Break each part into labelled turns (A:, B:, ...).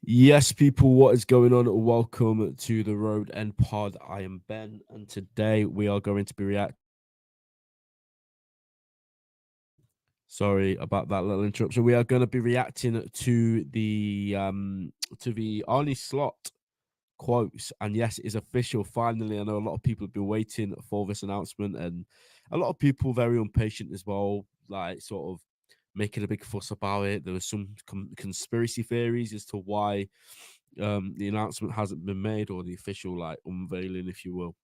A: Yes, people, what is going on? Welcome to the Road End Pod. I am Ben, and today we are going to be react. Sorry about that little interruption. We are going to be reacting to the Arne Slot quotes, and yes, it is official. Finally, I know a lot of people have been waiting for this announcement, and a lot of people very impatient as well, like sort of making a big fuss about it. There was some conspiracy theories as to why the announcement hasn't been made, or the official like unveiling, if you will.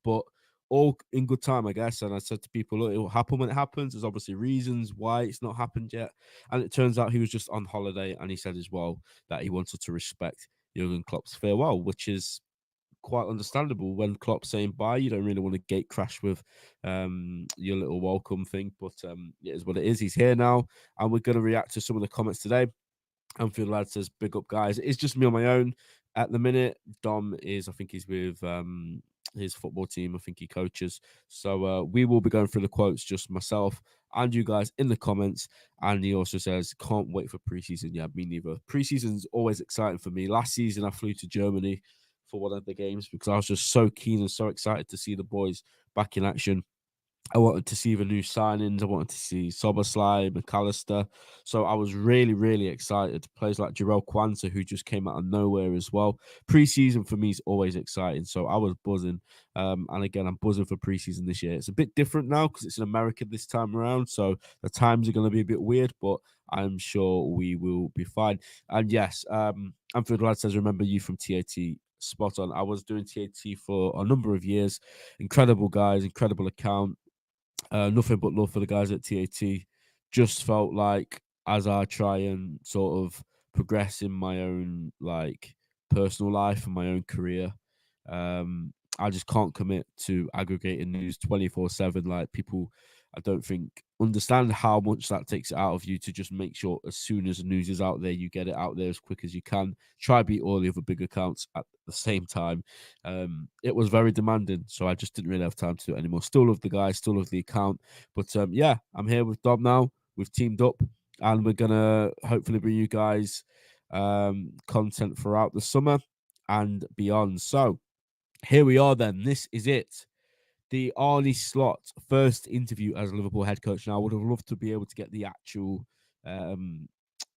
A: But all in good time, I guess. And I said to people, look, it will happen when it happens. There's obviously reasons why it's not happened yet. And it turns out he was just on holiday, and he said as well that he wanted to respect Jurgen Klopp's farewell, which is quite understandable. When Klopp's saying bye, you don't really want to gate crash with your little welcome thing, but it is what it is. He's here now, and we're going to react to some of the comments today. Anfield Lad says, big up, guys. It's just me on my own at the minute. Dom is, I think he's with his football team. I think he coaches. So we will be going through the quotes, just myself and you guys in the comments. And he also says, can't wait for preseason. Yeah, me neither. Preseason's always exciting for me. Last season, I flew to Germany for one of the games because I was just so keen and so excited to see the boys back in action. I wanted to see the new signings. I wanted to see Soboslai, McAllister. So I was really, really excited. Players like Jarrell Kwanzaa, who just came out of nowhere as well. Preseason for me is always exciting. So I was buzzing. And again, I'm buzzing for preseason this year. It's a bit different now because it's in America this time around. So the times are going to be a bit weird, but I'm sure we will be fine. And yes, Anfield Lad says, remember you from TAT. Spot on. I was doing TAT for a number of years. Incredible guys, incredible account. Nothing but love for the guys at TAT. Just felt like as I try and sort of progress in my own like personal life and my own career, I just can't commit to aggregating news 24/7. Like people, I don't think understand how much that takes it out of you to just make sure as soon as the news is out there, you get it out there as quick as you can. Try beat all the other big accounts at the same time. It was very demanding, so I just didn't really have time to do it anymore. Still love the guy, still love the account, but yeah, I'm here with Dom now. We've teamed up, and we're gonna hopefully bring you guys content throughout the summer and beyond. So here we are. Then this is it. The Arne Slot first interview as Liverpool head coach. Now, I would have loved to be able to get the actual um,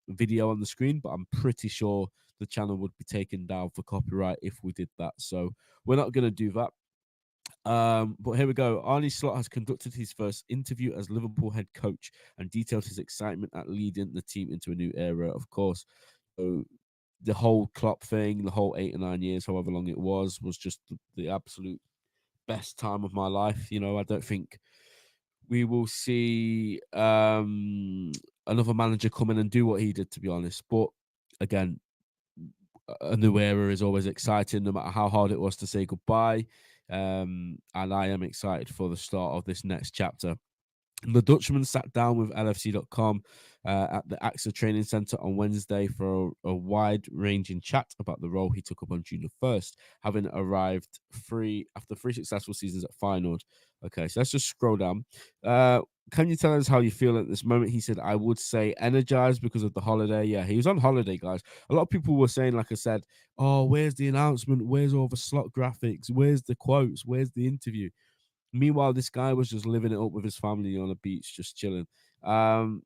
A: video on the screen, but I'm pretty sure the channel would be taken down for copyright if we did that. So we're not going to do that. But here we go. Arne Slot has conducted his first interview as Liverpool head coach and detailed his excitement at leading the team into a new era, of course. So the whole Klopp thing, the whole 8 or 9 years, however long it was just the absolute best time of my life. You know, I don't think we will see another manager come in and do what he did, to be honest. But again, a new era is always exciting, no matter how hard it was to say goodbye. And I am excited for the start of this next chapter. The Dutchman sat down with LFC.com at the AXA Training Centre on Wednesday for a wide-ranging chat about the role he took up on June the 1st, having arrived after three successful seasons at Feyenoord. Okay, so let's just scroll down. Can you tell us how you feel at this moment? He said, I would say energized because of the holiday. Yeah, he was on holiday, guys. A lot of people were saying, like I said, oh, where's the announcement? Where's all the slot graphics? Where's the quotes? Where's the interview? Meanwhile, this guy was just living it up with his family on a beach, just chilling. Um,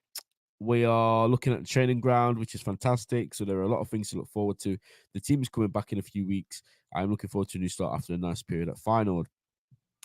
A: we are looking at the training ground, which is fantastic. So there are a lot of things to look forward to. The team is coming back in a few weeks. I'm looking forward to a new start after a nice period at Feyenoord.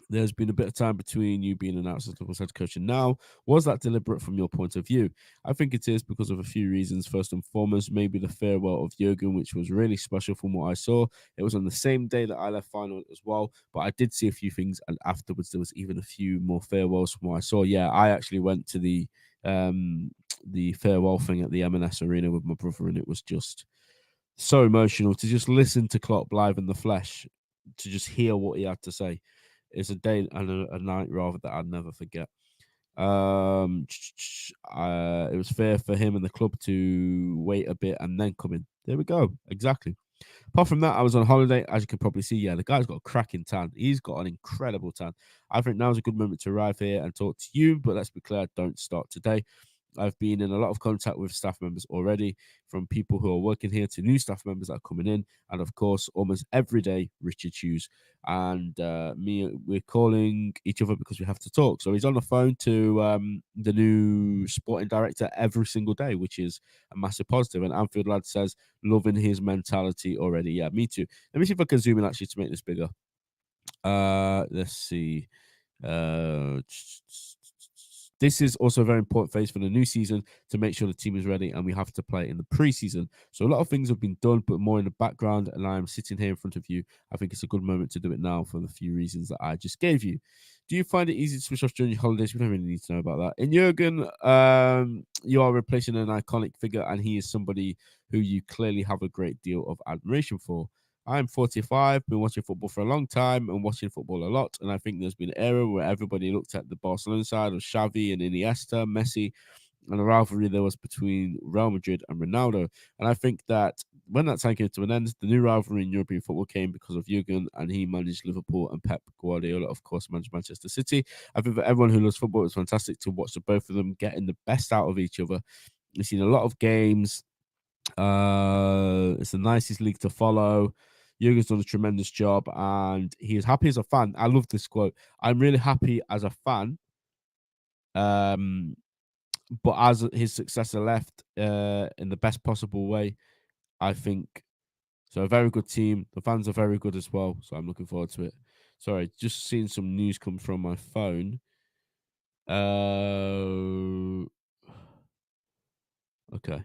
A: There's been a bit of time between you being announced as Liverpool's head coach and now. Was that deliberate from your point of view? I think it is because of a few reasons. First and foremost, maybe the farewell of Jurgen, which was really special from what I saw. It was on the same day that I left final as well, but I did see a few things, and afterwards there was even a few more farewells from what I saw. Yeah, I actually went to the farewell thing at the M&S Arena with my brother, and it was just so emotional to just listen to Klopp live in the flesh, to just hear what he had to say. It's a day and a night rather that I'd never forget. It was fair for him and the club to wait a bit and then come in. There we go. Exactly. Apart from that, I was on holiday. As you can probably see, yeah, the guy's got a cracking tan. He's got an incredible tan. I think now is a good moment to arrive here and talk to you, but let's be clear, don't start today. I've been in a lot of contact with staff members already, from people who are working here to new staff members that are coming in, and of course, almost every day, Richard Hughes and we're calling each other because we have to talk. So he's on the phone to the new sporting director every single day, which is a massive positive. And Anfield Lad says, loving his mentality already. Yeah, me too. Let me see if I can zoom in actually to make this bigger. Let's see. Uh, this is also a very important phase for the new season to make sure the team is ready, and we have to play in the preseason. So a lot of things have been done, but more in the background. And I'm sitting here in front of you. I think it's a good moment to do it now for the few reasons that I just gave you. Do you find it easy to switch off during your holidays? We don't really need to know about that. In Jurgen, you are replacing an iconic figure, and he is somebody who you clearly have a great deal of admiration for. I'm 45, been watching football for a long time and watching football a lot. And I think there's been an era where everybody looked at the Barcelona side of Xavi and Iniesta, Messi, and the rivalry there was between Real Madrid and Ronaldo. And I think that when that time came to an end, the new rivalry in European football came because of Jurgen, and he managed Liverpool, and Pep Guardiola, of course, managed Manchester City. I think for everyone who loves football, it's fantastic to watch the both of them getting the best out of each other. We've seen a lot of games. It's the nicest league to follow. Jurgen's done a tremendous job, and he is happy as a fan. I love this quote. I'm really happy as a fan. But as his successor left in the best possible way, I think. So a very good team. The fans are very good as well. So I'm looking forward to it. Sorry, just seeing some news come from my phone. Okay.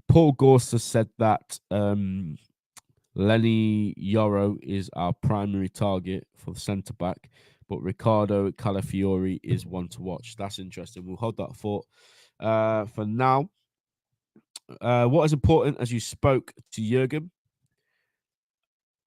A: Paul Gorster said that Lenny Yoro is our primary target for the centre back, but Ricardo Calafiori is one to watch. That's interesting. We'll hold that thought. For now, what is important as you spoke to Jurgen?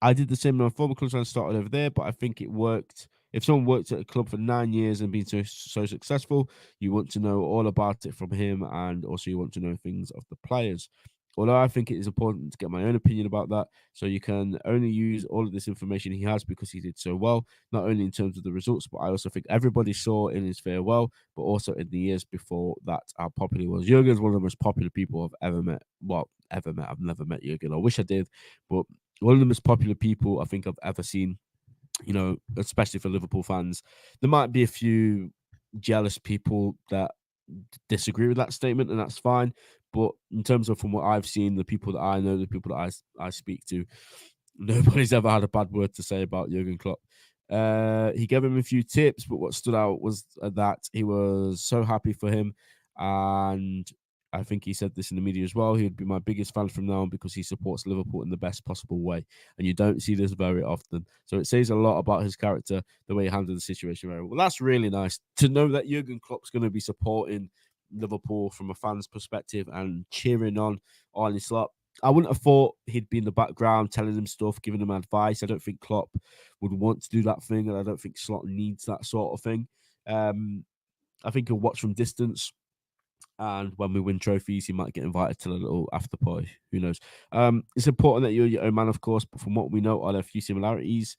A: I did the same in my former club when I started over there, but I think it worked. If someone worked at a club for 9 years and been so successful, you want to know all about it from him, and also you want to know things of the players. Although I think it is important to get my own opinion about that, so you can only use all of this information he has because he did so well, not only in terms of the results, but I also think everybody saw in his farewell, but also in the years before that, how popular he was. Jurgen's one of the most popular people I've ever met. Well, ever met. I've never met Jurgen. I wish I did, but one of the most popular people I think I've ever seen, especially for Liverpool fans. There might be a few jealous people that disagree with that statement, and that's fine. But in terms of from what I've seen, the people that I know, the people that I speak to, nobody's ever had a bad word to say about Jurgen Klopp. He gave him a few tips, but what stood out was that he was so happy for him, and I think he said this in the media as well. He would be my biggest fan from now on because he supports Liverpool in the best possible way, and you don't see this very often. So it says a lot about his character, the way he handled the situation very well. That's really nice to know that Jurgen Klopp's going to be supporting Liverpool from a fan's perspective and cheering on Arne Slot. I wouldn't have thought he'd be in the background telling them stuff, giving them advice. I don't think Klopp would want to do that thing, and I don't think Slot needs that sort of thing. I think he'll watch from distance, and when we win trophies, he might get invited to a little after party. Who knows? It's important that you're your own man, of course, but from what we know, are there a few similarities?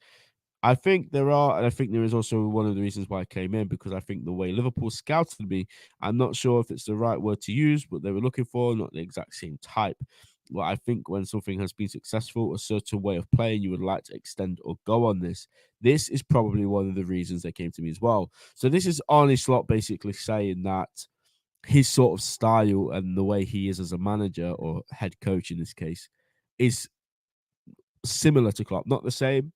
A: I think there are, and I think there is also one of the reasons why I came in, because I think the way Liverpool scouted me, I'm not sure if it's the right word to use, but they were looking for not the exact same type. Well, I think when something has been successful, a certain way of playing, you would like to extend or go on this. This is probably one of the reasons they came to me as well. So this is Arne Slot basically saying that his sort of style and the way he is as a manager or head coach in this case is similar to Klopp. Not the same,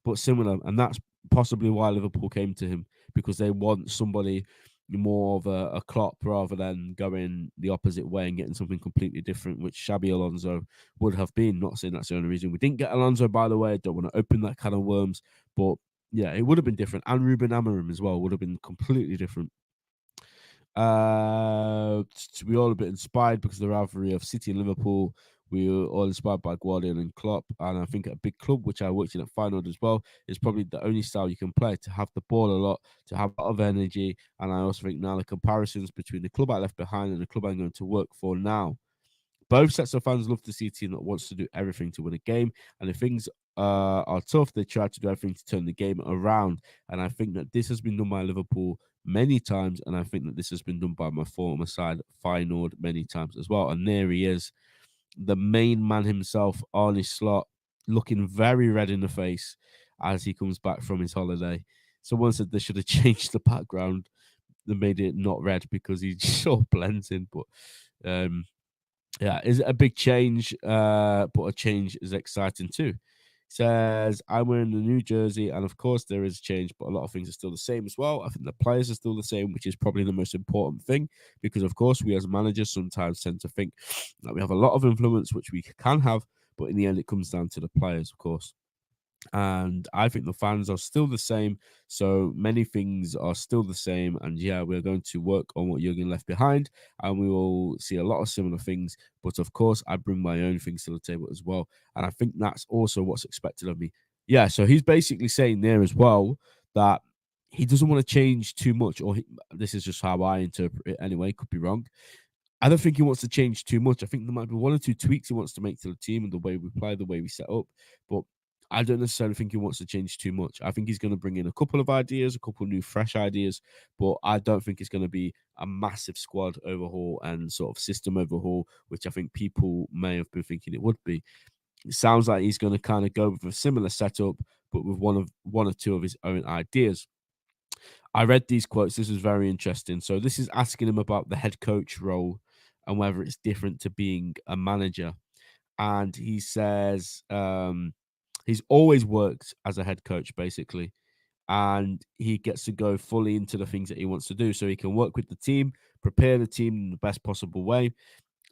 A: but similar. And that's possibly why Liverpool came to him, because they want somebody more of a Klopp rather than going the opposite way and getting something completely different, which Xabi Alonso would have been. Not saying that's the only reason we didn't get Alonso, by the way. I don't want to open that can of worms, but yeah, it would have been different. And Ruben Amorim as well would have been completely different. We all a bit inspired because of the rivalry of City and Liverpool. We were all inspired by Guardiola and Klopp, and I think at a big club, which I worked in at Feyenoord as well, is probably the only style you can play, to have the ball a lot, to have a lot of energy. And I also think now the comparisons between the club I left behind and the club I'm going to work for now, both sets of fans love to see a team that wants to do everything to win a game, and if things are tough, they try to do everything to turn the game around. And I think that this has been done by Liverpool many times, and I think that this has been done by my former side, Feyenoord, many times as well. And there he is, the main man himself, Arne Slot, looking very red in the face as he comes back from his holiday. Someone said they should have changed the background and made it not red because he sort of blends in. But yeah, is a big change, but a change is exciting too. Says, I'm wearing the new jersey, and of course there is change, but a lot of things are still the same as well. I think the players are still the same, which is probably the most important thing, because of course we as managers sometimes tend to think that we have a lot of influence, which we can have, but in the end it comes down to the players, of course. And I think the fans are still the same. So many things are still the same. And yeah, we're going to work on what Jurgen left behind, and we will see a lot of similar things. But of course, I bring my own things to the table as well. And I think that's also what's expected of me. Yeah. So he's basically saying there as well that he doesn't want to change too much, or this is just how I interpret it anyway, could be wrong. I don't think he wants to change too much. I think there might be one or two tweaks he wants to make to the team and the way we play, the way we set up. But I don't necessarily think he wants to change too much. I think he's going to bring in a couple of ideas, a couple of new, fresh ideas. But I don't think it's going to be a massive squad overhaul and sort of system overhaul, which I think people may have been thinking it would be. It sounds like he's going to kind of go with a similar setup, but with one or two of his own ideas. I read these quotes. This is very interesting. So this is asking him about the head coach role and whether it's different to being a manager. And he says he's always worked as a head coach, basically, and he gets to go fully into the things that he wants to do. So he can work with the team, prepare the team in the best possible way,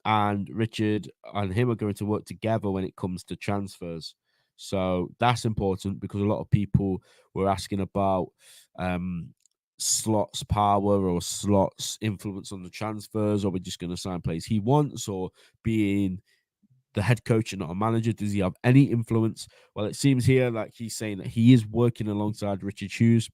A: and Richard and him are going to work together when it comes to transfers. So that's important because a lot of people were asking about Slot's power or Slot's influence on the transfers, or we're just going to sign players he wants, or being the head coach and not a manager. Does he have any influence? Well, it seems here like he's saying that he is working alongside Richard Hughes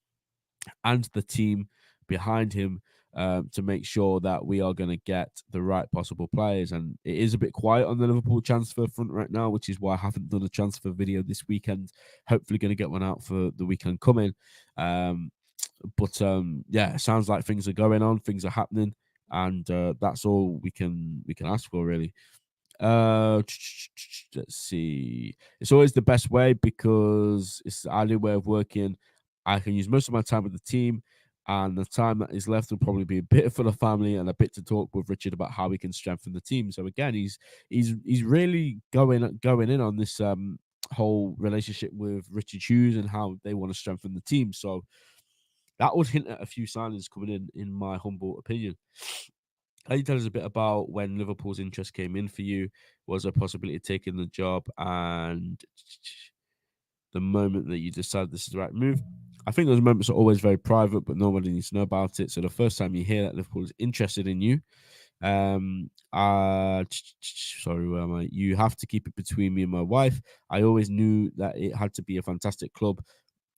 A: and the team behind him to make sure that we are going to get the right possible players. And it is a bit quiet on the Liverpool transfer front right now, which is why I haven't done a transfer video this weekend. Hopefully going to get one out for the weekend coming. But yeah, it sounds like things are going on, things are happening, and that's all we can ask for, really. Let's see. It's always the best way because it's the ideal way of working. I can use most of my time with the team, and the time that is left will probably be a bit for the family and a bit to talk with Richard about how we can strengthen the team. So again, he's really going in on this whole relationship with Richard Hughes and how they want to strengthen the team. So that would hint at a few signings coming in my humble opinion. Can you tell us a bit about when Liverpool's interest came in for you? Was a possibility of taking the job and the moment that you decided this is the right move? I think those moments are always very private, but nobody needs to know about it. So the first time you hear that Liverpool is interested in you, sorry, where am I? You have to keep it between me and my wife. I always knew that it had to be a fantastic club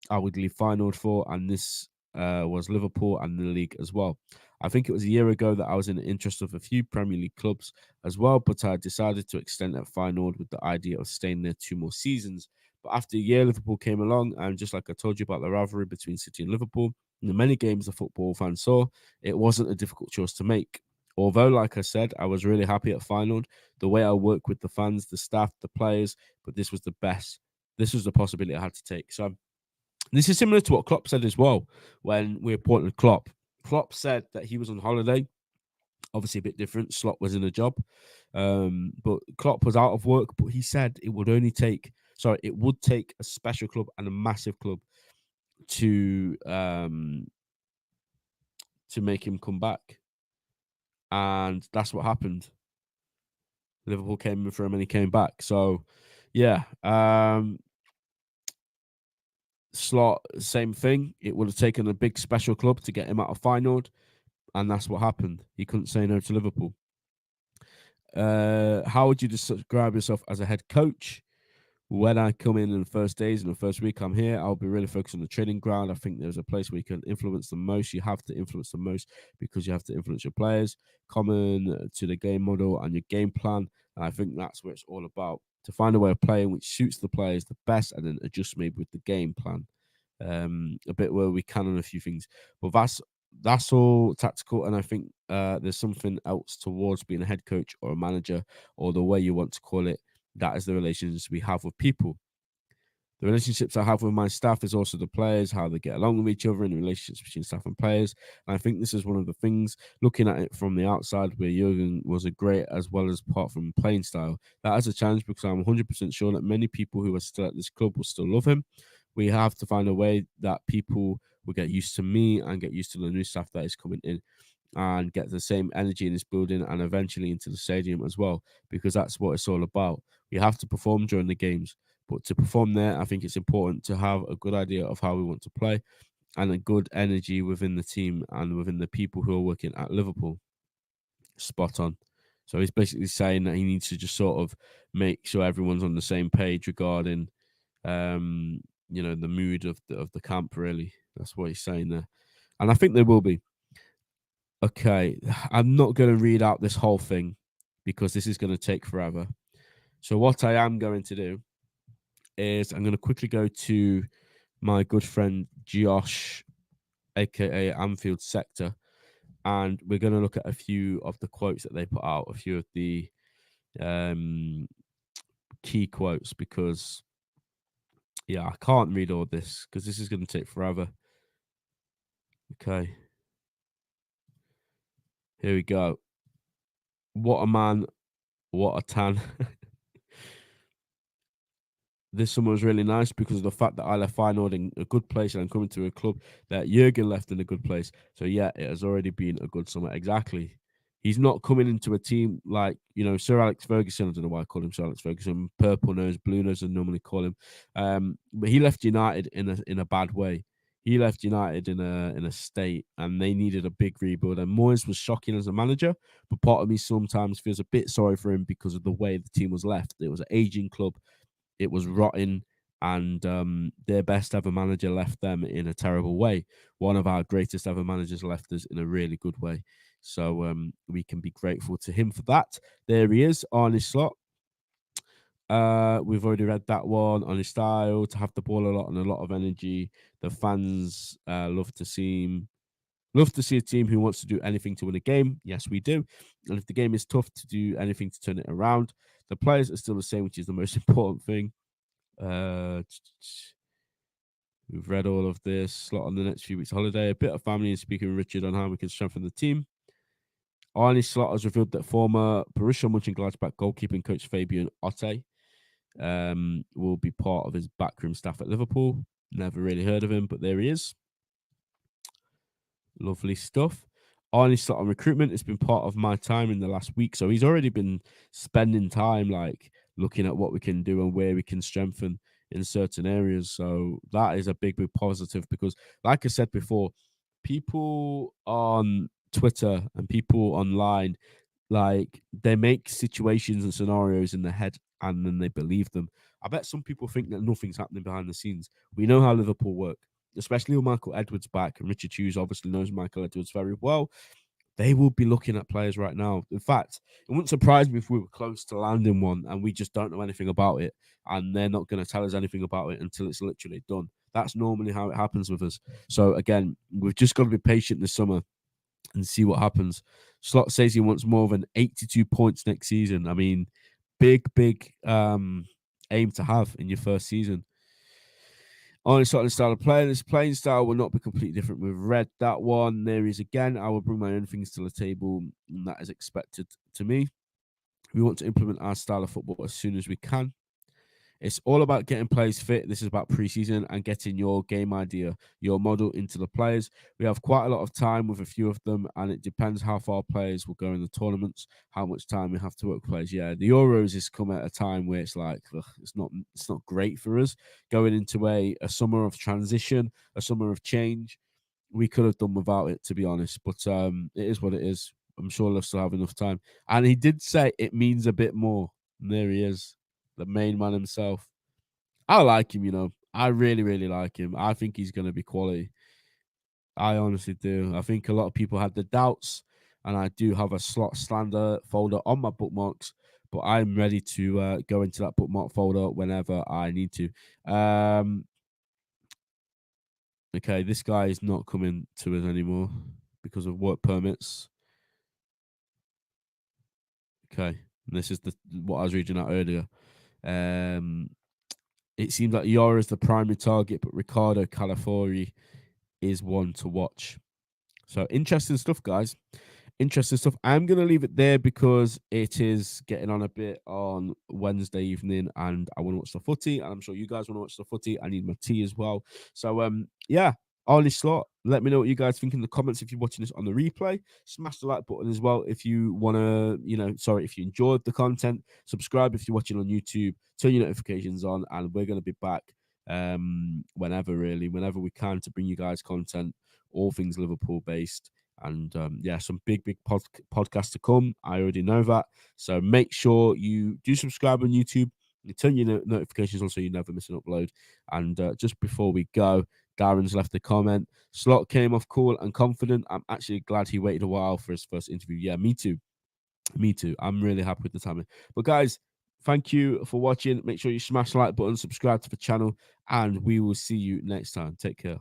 A: I would leave Feyenoord for, and this was Liverpool and the league as well. I think it was a year ago that I was in the interest of a few Premier League clubs as well, but I decided to extend at Feyenoord with the idea of staying there 2 more seasons. But after a year, Liverpool came along, and just like I told you about the rivalry between City and Liverpool, in the many games the football fans saw, it wasn't a difficult choice to make. Although, like I said, I was really happy at Feyenoord, the way I work with the fans, the staff, the players, but this was the best. This was the possibility I had to take. So this is similar to what Klopp said as well when we appointed Klopp. Klopp said that he was on holiday, obviously a bit different. Slot was in a job, but Klopp was out of work. But he said it would take a special club and a massive club to make him come back, and that's what happened. Liverpool came in for him, and he came back. So, yeah, Slot, same thing. It would have taken a big special club to get him out of Feyenoord, and that's what happened. He couldn't say no to Liverpool. How would you describe yourself as a head coach? When I come in the first days and the first week I'm here, I'll be really focused on the training ground. I think there's a place where you can influence the most. You have to influence the most because you have to influence your players, common to the game model and your game plan. And I think that's what it's all about, to find a way of playing which suits the players the best and then adjust maybe with the game plan. A bit where we can on a few things. But that's all tactical, and I think there's something else towards being a head coach or a manager or the way you want to call it. That is the relations we have with people. The relationships I have with my staff is also the players, how they get along with each other, and the relationships between staff and players. And I think this is one of the things, looking at it from the outside, where Jurgen was a great as well as apart from playing style. That is a challenge because I'm 100% sure that many people who are still at this club will still love him. We have to find a way that people will get used to me and get used to the new staff that is coming in and get the same energy in this building and eventually into the stadium as well, because that's what it's all about. We have to perform during the games, but to perform there, I think it's important to have a good idea of how we want to play and a good energy within the team and within the people who are working at Liverpool. Spot on. So he's basically saying that he needs to just sort of make sure everyone's on the same page regarding, the mood of the camp. Really, that's what he's saying there, and I think they will be. Okay, I'm not going to read out this whole thing because this is going to take forever. So what I am going to do is I'm going to quickly go to my good friend Josh, aka Anfield Sector, and we're going to look at a few of the quotes that they put out, a few of the um, key quotes, because I can't read all this because this is going to take forever. Okay, here we go. What a man, what a tan. This summer was really nice because of the fact that I left Feyenoord in a good place and I'm coming to a club that Jurgen left in a good place. So yeah, it has already been a good summer. Exactly. He's not coming into a team like, Sir Alex Ferguson. I don't know why I call him Sir Alex Ferguson. Purple nose, blue nose, I normally call him. But he left United in a bad way. He left United in a state, and they needed a big rebuild. And Moyes was shocking as a manager, but part of me sometimes feels a bit sorry for him because of the way the team was left. It was an aging club, it was rotten, and their best ever manager left them in a terrible way. One of our greatest ever managers left us in a really good way. So we can be grateful to him for that. There he is, Arne Slot. We've already read that one. On his style, to have the ball a lot and a lot of energy. The fans love to see him. Love to see a team who wants to do anything to win a game. Yes, we do. And if the game is tough, to do anything to turn it around. The players are still the same, which is the most important thing. Uh, we've read all of this. Slot on the next few weeks holiday. A bit of family and speaking with Richard on how we can strengthen the team. Arne Slot has revealed that former Borussia Mönchengladbach goalkeeping coach Fabian Otte will be part of his backroom staff at Liverpool. Never really heard of him, but there he is. Lovely stuff. Arne Slot on recruitment has been part of my time in the last week. So he's already been spending time like looking at what we can do and where we can strengthen in certain areas. So that is a big, big positive because, like I said before, people on Twitter and people online, like they make situations and scenarios in their head and then they believe them. I bet some people think that nothing's happening behind the scenes. We know how Liverpool work, especially with Michael Edwards back, and Richard Hughes obviously knows Michael Edwards very well. They will be looking at players right now. In fact, it wouldn't surprise me if we were close to landing one and we just don't know anything about it, and they're not going to tell us anything about it until it's literally done. That's normally how it happens with us. So again, we've just got to be patient this summer and see what happens. Slot says he wants more than 82 points next season. I mean, big aim to have in your first season. Arne Slot style of playing. This playing style will not be completely different. We've read that one. There is again. I will bring my own things to the table, and that is expected to me. We want to implement our style of football as soon as we can. It's all about getting players fit. This is about preseason and getting your game idea, your model into the players. We have quite a lot of time with a few of them, and it depends how far players will go in the tournaments, how much time we have to work with players. Yeah, the Euros has come at a time where it's like ugh, it's not great for us going into a summer of transition, a summer of change. We could have done without it, to be honest, but it is what it is. I'm sure they'll still have enough time. And he did say it means a bit more. And there he is, the main man himself. I like him, I really, really like him. I think he's going to be quality. I honestly do. I think a lot of people had the doubts, and I do have a Slot slander folder on my bookmarks, but I'm ready to go into that bookmark folder whenever I need to. Okay, this guy is not coming to us anymore. because of work permits. Okay, and this is what I was reading out earlier. Um, it seems like Yara is the primary target, but Ricardo Calafori is one to watch. So interesting stuff, guys. Interesting stuff. I'm going to leave it there because it is getting on a bit on Wednesday evening and I want to watch the footy. And I'm sure you guys want to watch the footy. I need my tea as well. So, yeah, Arne Slot, let me know what you guys think in the comments if you're watching this on the replay. Smash the like button as well if you want to, if you enjoyed the content. Subscribe if you're watching on YouTube. Turn your notifications on and we're going to be back whenever we can to bring you guys content, all things Liverpool based. And yeah, some big podcasts to come. I already know that. So make sure you do subscribe on YouTube. You turn your notifications on so you never miss an upload. And just before we go, Darren's left a comment. Slot came off cool and confident. I'm actually glad he waited a while for his first interview. Yeah, me too. Me too. I'm really happy with the timing. But guys, thank you for watching. Make sure you smash the like button, subscribe to the channel, and we will see you next time. Take care.